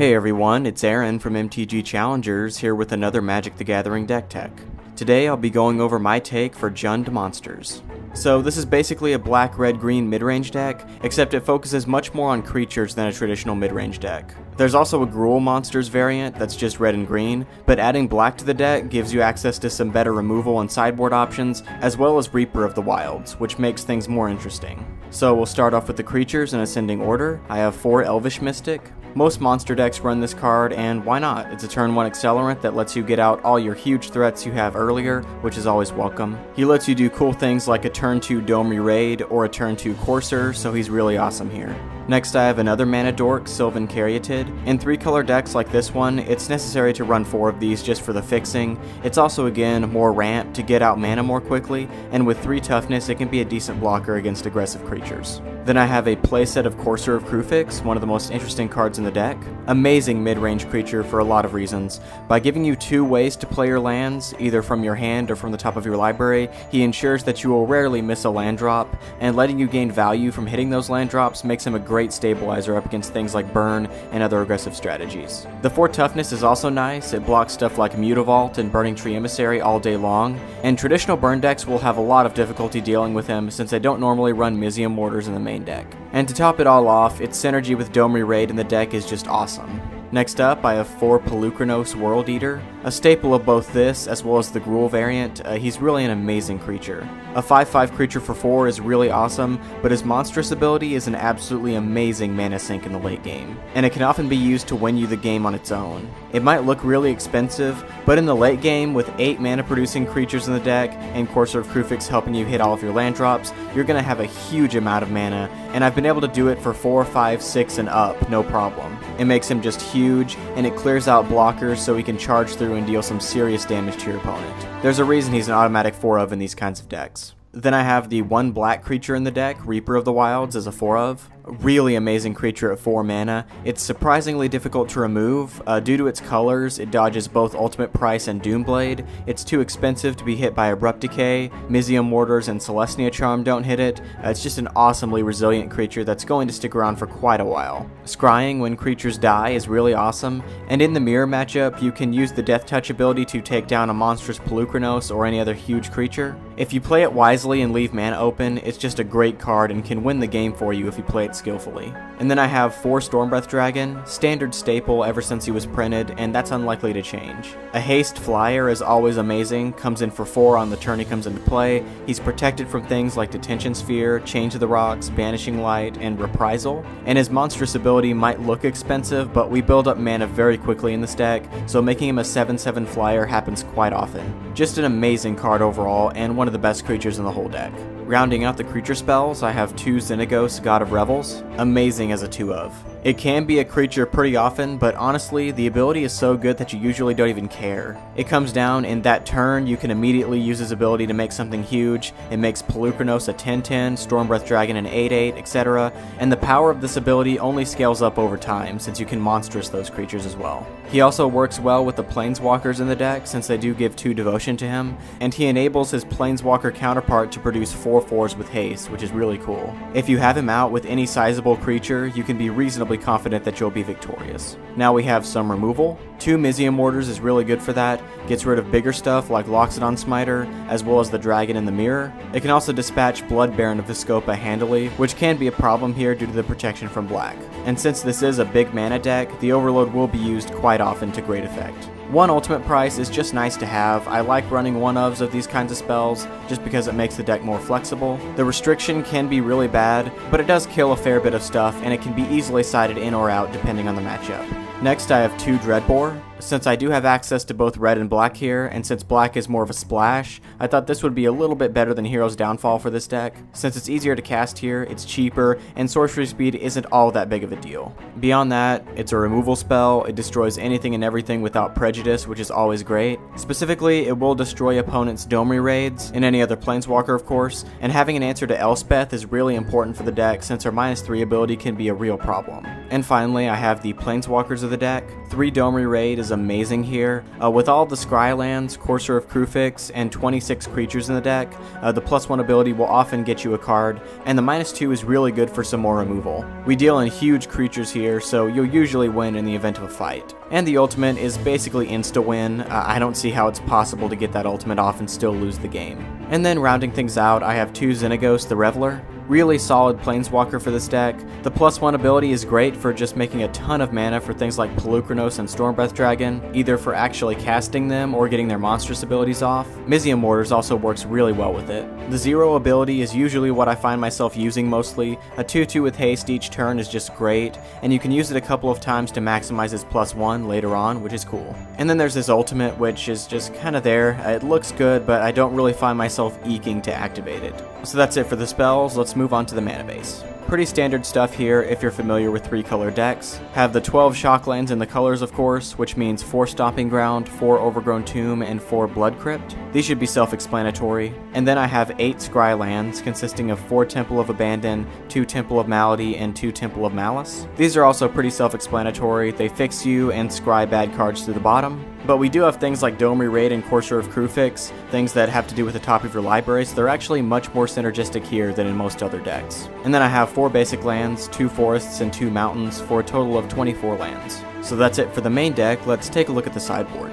Hey everyone, it's Aaron from MTGChallengers here with another Magic the Gathering deck tech. Today I'll be going over my take for Jund monsters. So this is basically a black, red, green mid-range deck, except it focuses much more on creatures than a traditional mid-range deck. There's also a Gruul monsters variant that's just red and green, but adding black to the deck gives you access to some better removal and sideboard options, as well as Reaper of the Wilds, which makes things more interesting. So we'll start off with the creatures in ascending order. I have 4 Elvish Mystic. Most monster decks run this card, and why not? It's a turn 1 accelerant that lets you get out all your huge threats you have earlier, which is always welcome. He lets you do cool things like a turn 2 Domri Rade or a turn 2 Courser, so he's really awesome here. Next I have another mana dork, Sylvan Caryatid. In 3-color decks like this one, it's necessary to run 4 of these just for the fixing. It's also again more ramp to get out mana more quickly, and with 3 toughness it can be a decent blocker against aggressive creatures. Then I have a playset of Courser of Kruphix, one of the most interesting cards in the deck. Amazing mid-range creature for a lot of reasons. By giving you 2 ways to play your lands, either from your hand or from the top of your library, he ensures that you will rarely miss a land drop, and letting you gain value from hitting those land drops makes him a great stabilizer up against things like burn and other aggressive strategies. The 4 toughness is also nice. It blocks stuff like Mutavault and Burning Tree Emissary all day long, and traditional burn decks will have a lot of difficulty dealing with him since they don't normally run Mizzium Mortars in the main deck. And to top it all off, its synergy with Domri Rade in the deck is just awesome. Next up, I have 4 Polukranos World Eater. A staple of both this, as well as the Gruul variant, he's really an amazing creature. A 5/5 creature for 4 is really awesome, but his monstrous ability is an absolutely amazing mana sink in the late game, and it can often be used to win you the game on its own. It might look really expensive, but in the late game, with 8 mana producing creatures in the deck, and Courser of Kruphix helping you hit all of your land drops, you're going to have a huge amount of mana, and I've been able to do it for 4, 5, 6, and up, no problem. It makes him just huge, and it clears out blockers so he can charge through and deal some serious damage to your opponent. There's a reason he's an automatic 4 of in these kinds of decks. Then I have the 1 black creature in the deck, Reaper of the Wilds, as a 4 of. A really amazing creature at 4 mana. It's surprisingly difficult to remove. Due to its colors, it dodges both Ultimate Price and Doomblade. It's too expensive to be hit by Abrupt Decay. Mizzium Mortars and Celestia Charm don't hit it. It's just an awesomely resilient creature that's going to stick around for quite a while. Scrying when creatures die is really awesome, and in the mirror matchup, you can use the Death Touch ability to take down a monstrous Polukranos or any other huge creature. If you play it wisely and leave mana open, it's just a great card and can win the game for you if you play it skillfully. And then I have 4 Stormbreath Dragon, standard staple ever since he was printed, and that's unlikely to change. A haste flyer is always amazing, comes in for 4 on the turn he comes into play. He's protected from things like Detention Sphere, Chain to the Rocks, Banishing Light, and Reprisal, and his monstrous ability might look expensive, but we build up mana very quickly in this deck, so making him a 7/7 flyer happens quite often. Just an amazing card overall, and one of the best creatures in the whole deck. Rounding out the creature spells, I have 2 Xenagos, God of Revels. Amazing as a 2 of. It can be a creature pretty often, but honestly, the ability is so good that you usually don't even care. It comes down in that turn, you can immediately use his ability to make something huge. It makes Polukranos a 10/10, Stormbreath Dragon an 8/8, etc. And the power of this ability only scales up over time, since you can monstrous those creatures as well. He also works well with the Planeswalkers in the deck, since they do give 2 devotion to him, and he enables his Planeswalker counterpart to produce 4/4s with haste, which is really cool. If you have him out with any sizable creature, you can be reasonably confident that you'll be victorious. Now we have some removal. 2 Mizzium Mortars is really good for that. Gets rid of bigger stuff like Loxodon Smiter, as well as the dragon in the mirror. It can also dispatch Blood Baron of Viscopa handily, which can be a problem here due to the protection from black. And since this is a big mana deck, the Overload will be used quite often to great effect. 1 Ultimate Price is just nice to have. I like running 1-ofs of these kinds of spells, just because it makes the deck more flexible. The restriction can be really bad, but it does kill a fair bit of stuff, and it can be easily sided in or out depending on the matchup. Next I have 2 Dreadbore. Since I do have access to both red and black here, and since black is more of a splash, I thought this would be a little bit better than Hero's Downfall for this deck. Since it's easier to cast here, it's cheaper, and sorcery speed isn't all that big of a deal. Beyond that, it's a removal spell. It destroys anything and everything without prejudice, which is always great. Specifically, it will destroy opponents' Domri Rades, and any other Planeswalker of course, and having an answer to Elspeth is really important for the deck since her -3 ability can be a real problem. And finally, I have the Planeswalkers of the deck. 3 Domri Rade is amazing here. With all the Scry lands, Courser of Kruphix, and 26 creatures in the deck, the +1 ability will often get you a card, and the -2 is really good for some more removal. We deal in huge creatures here, so you'll usually win in the event of a fight. And the ultimate is basically insta-win. I don't see how it's possible to get that ultimate off and still lose the game. And then rounding things out, I have 2 Xenagos the Reveler. Really solid Planeswalker for this deck. The +1 ability is great for just making a ton of mana for things like Polukranos and Stormbreath Dragon, either for actually casting them or getting their monstrous abilities off. Mizzium Mortars also works really well with it. The 0 ability is usually what I find myself using mostly. A 2/2 with haste each turn is just great, and you can use it a couple of times to maximize its +1 later on, which is cool. And then there's this ultimate, which is just kind of there. It looks good, but I don't really find myself eking to activate it. So that's it for the spells. Let's move on to the mana base. Pretty standard stuff here if you're familiar with 3-color decks. Have the 12 shock lands in the colors, of course, which means 4 Stomping Ground, 4 Overgrown Tomb, and 4 Blood Crypt. These should be self-explanatory. And then I have 8 Scry lands, consisting of 4 Temple of Abandon, 2 Temple of Malady, and 2 Temple of Malice. These are also pretty self-explanatory. They fix you and scry bad cards to the bottom. But we do have things like Domri Rade and Courser of Kruphix, things that have to do with the top of your library, so they're actually much more synergistic here than in most other decks. And then I have 4 basic lands, 2 forests, and 2 mountains for a total of 24 lands. So that's it for the main deck. Let's take a look at the sideboard.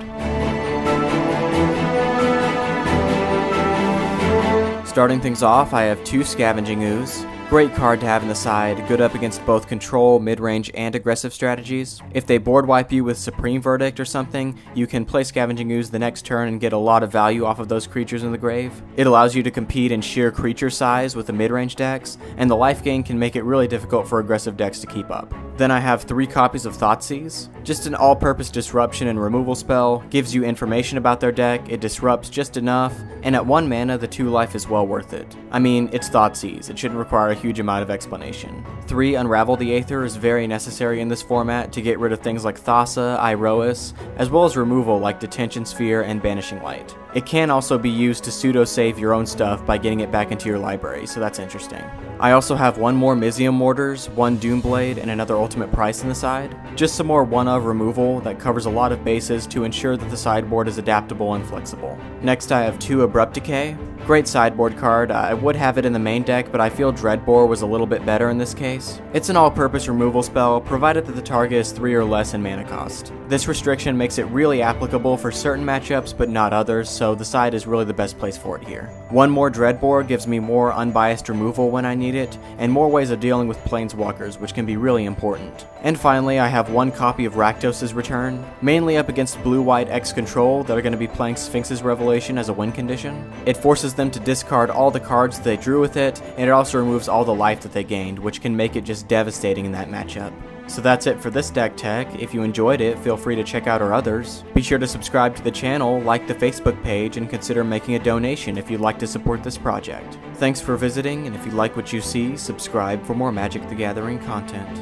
Starting things off, I have 2 Scavenging Ooze. Great card to have in the side, good up against both control, mid-range, and aggressive strategies. If they board wipe you with Supreme Verdict or something, you can play Scavenging Ooze the next turn and get a lot of value off of those creatures in the grave. It allows you to compete in sheer creature size with the mid-range decks, and the life gain can make it really difficult for aggressive decks to keep up. Then I have 3 copies of Thoughtseize. Just an all-purpose disruption and removal spell, gives you information about their deck, it disrupts just enough, and at 1 mana the 2 life is well worth it. I mean, it's Thoughtseize, it shouldn't require a huge amount of explanation. 3 Unravel the Aether is very necessary in this format to get rid of things like Thassa, Iroas, as well as removal like Detention Sphere and Banishing Light. It can also be used to pseudo-save your own stuff by getting it back into your library, so that's interesting. I also have 1 more Mizzium Mortars, 1 Doomblade, and another ultimate price in the side. Just some more 1-of removal that covers a lot of bases to ensure that the sideboard is adaptable and flexible. Next I have 2 Abrupt Decay. Great sideboard card. I would have it in the main deck, but I feel Dreadbore was a little bit better in this case. It's an all-purpose removal spell, provided that the target is 3 or less in mana cost. This restriction makes it really applicable for certain matchups, but not others, so the side is really the best place for it here. 1 more Dreadbore gives me more unbiased removal when I need it, and more ways of dealing with Planeswalkers, which can be really important. And finally, I have 1 copy of Rakdos' Return, mainly up against blue-white X-Control that are going to be playing Sphinx's Revelation as a win condition. It forces them to discard all the cards that they drew with it, and it also removes all the life that they gained, which can make it just devastating in that matchup. So that's it for this deck tech. If you enjoyed it, feel free to check out our others. Be sure to subscribe to the channel, like the Facebook page, and consider making a donation if you'd like to support this project. Thanks for visiting, and if you like what you see, subscribe for more Magic the Gathering content.